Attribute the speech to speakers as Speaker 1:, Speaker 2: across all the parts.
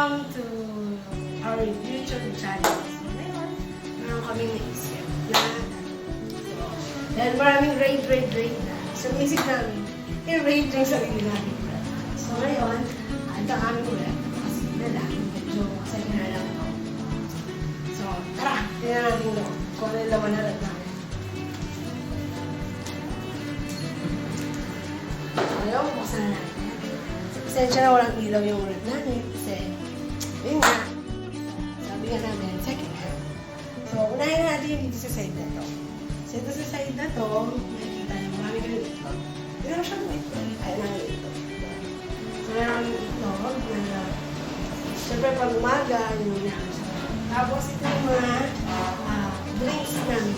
Speaker 1: Welcome to our YouTube channel. So, ngayon, meron kaming naisip na dahil maraming rate na. So, naisip namin, i-rate yung sarili namin. So, ngayon, ito kami ulit. Kasi na lang, medyo kasi na lang ito. So, tara! Tingnan natin ito. Kung ano yung laman na rin namin. Ayaw, buksan na natin. Pasensya na walang ilaw yung rep namin kasi yun nga, sabi nga namin, second hand. So, unahin natin yung dito sa side na to. So, ito sa side na to, makikita nyo, marami kami ito. Hindi naman siya ito. Ayaw namin ito. So, meron ito, na siyempre pag umaga, yun yung namin siya. Tapos ito yung mga drinks namin.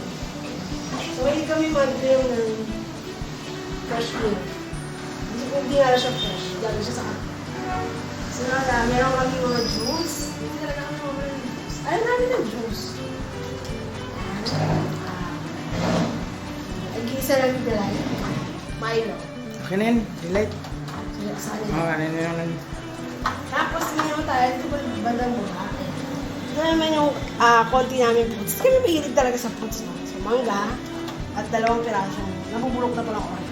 Speaker 1: So, hindi kami mag-drink ng fresh milk. Hindi nga siya fresh. Galing siya sa kanila. So, meron kami mga juice. Hindi talaga kami mga juice. Ayaw namin ng juice. Nag-iisa lang yung dalay. Milo.
Speaker 2: Okay na yun. Delight.
Speaker 1: So,
Speaker 2: ano yun.
Speaker 1: tapos, ngayon tayo. Ito ba bandang mula? Ito naman yung konti namin fruits. Kami mahilig talaga sa fruits. No? So, mangga at 2 piraso. Nabubulok na po ng orange.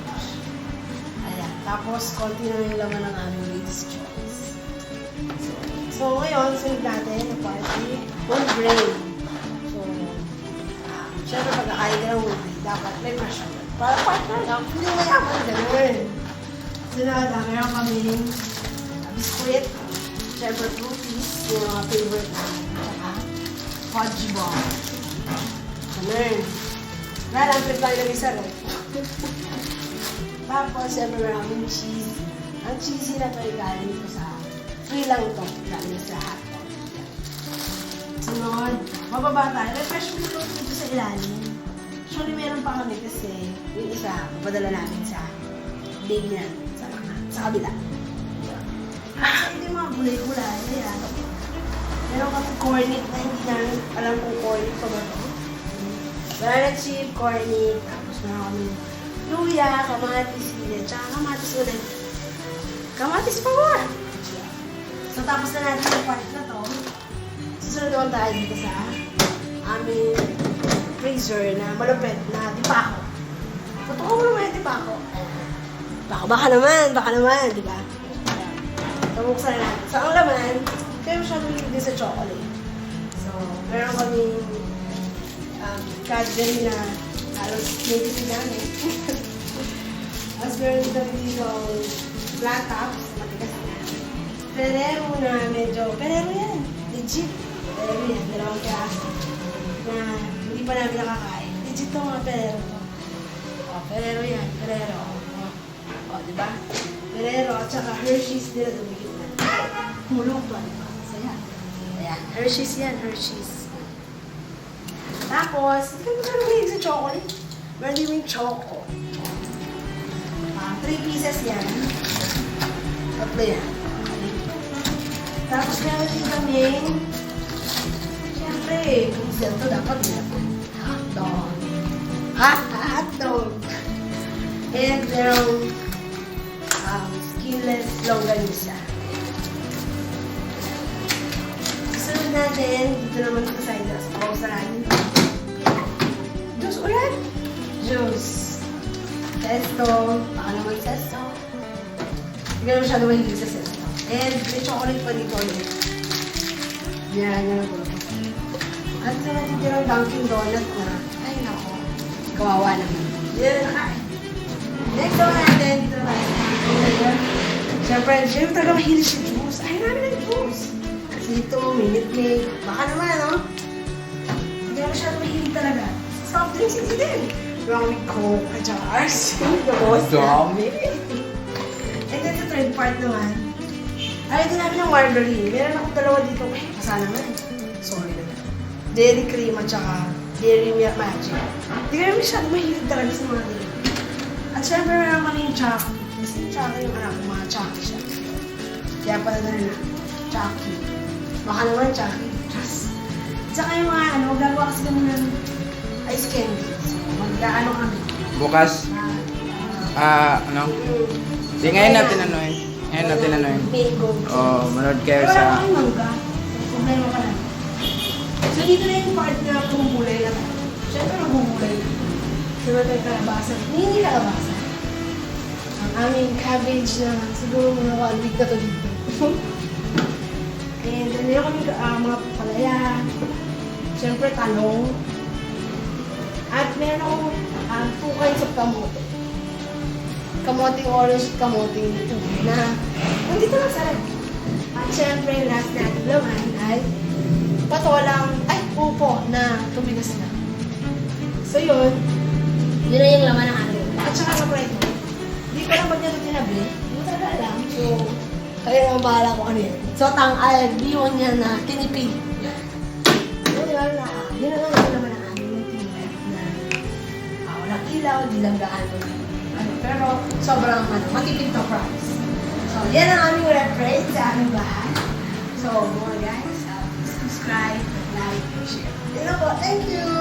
Speaker 1: Tapos, konti na yung laman ng aming ladies' choice. So ngayon, sunod natin na party, whole grain. So, syempre pagkakain ka ng whole grain, dapat may marshmallow. Para partner lang, hindi mayaman, gano'n. Sunod, meron kaming biskuit, syempre cookies, yung mga favorite namin, tsaka fudge ball. Gano'n. Wala lang, pwede tayo lang isa rin. Tapos, syempre maraming cheese. Ang cheesy na ito ay galing ko sa free lang ito. Galing sa hotdog. Sunod, mababa tayo. May fresh food dito sa ilalim. Actually, meron pa kami kasi yung isa, papadala namin sa baby namin sa kabila. Kasi ito yung mga gulay-gulay. Ayan. Meron kami cornet na hindi namin alam kung cornet pa ba ito. Banana chip, cornet. Tapos meron kami luya, kamatis, sili, tsaka kamatis ulit. Kamatis pa ba? So, tapos na natin yung part na to. Susunod naman tayo dito sa aming freezer na malupit na dipako. Totoo mo naman yung dipako. Baka naman, di ba? Tumuksan na natin. So, ang laman, kayo masyadong hindi sa chocolate. So, meron kaming Cadbury na halos native namin. Tapos meron dito flat tops, matigas na. Ferrero na medyo, Ferrero yan, legit. Ferrero yan, 2 piraso. Na hindi pa namin nakakain. Legit to mga Ferrero to. O, Ferrero yan, Ferrero. O, diba? Ferrero, at saka Hershey's nila dumigit na. Hulog to, diba? So, yan. Ayan, Hershey's yan, Hershey's. Tapos, hindi ka mahilig sa chocolate. Meron din yung choco. 3 pieces yan. Tatlo yan. Tapos meron din kami, siyempre, kung sila ito dapat meron. Hotdog. Hotdog. And merong skinless longganisa. Sunod natin, dito naman sa side na sa pausahan. Juice ulit. Juice. Sesto. Baka naman sesto. Hindi ka naman masyado mahilig sa sesto. And may chocolate pa dito ulit. Yan ito. At sa natitirang Dunkin' Donut na, ay nako, kawawa naman. Yan na nakain. Next naman natin, dito naman. Siyempre talaga mahilig sa juice. Ay namin ng juice. Kasi ito, minute maid. Baka naman, no? Hindi ka masyado mahilig talaga. Soft drinks hindi din. Meron kami Coke at saka RC.
Speaker 2: Dami.
Speaker 1: And then sa third part naman, ayaw din namin ng margarine. Meron akong 2 dito. Ay, kasana naman. Sorry naman. Dairy cream at saka dairy milk magic. Hindi kami masyado mahilig talaga sa mga dairy. At syempre meron kami yung chocolate. Kasi yung chocolate yung anak ko, mga chocolate siya. Kaya pala na rin, chocolate. Baka naman chocolate. Just. At saka yung mga gagawa kasi kami ng ice candy. So, mag-ano kami.
Speaker 2: Bukas, ano? Di ngayon natin ano eh. Ngayon natin ano yun.
Speaker 1: Mango.
Speaker 2: Oh, manood kayo
Speaker 1: Pero wala
Speaker 2: sa...
Speaker 1: kang mangga. Problema ka lang. So, dito na yung part na kumulay lang. Siyempre, magugulay lang. Diba tayo kalabasa? Hindi kalabasa. Ang aming cabbage na siguro mga 1 week na to dito. And then, meron kami mga palaya. Siyempre, talong. At meron akong 2 kinds of kamote. Kamoting orange at kamoting tubig na nandito lang sa rep. At syempre, last natin laman ay patolang, upo na tumigas na. So yun, yun na yung laman ng atin. At saka na preto. Hindi ko lang ba't niya ito tinabi. Matala lang. So, kayo naman bahala ko ano yun. So, diwan niya na tinipid. So, yun na. Yun na lang yung laman ng atin. Yung tinipid na walang ilaw, di lang gaano. Pero sobrang matipid to price. So, yan ang aming reference sa aming bahay. So, mga guys, subscribe, like, and share. Yun na po. Thank you!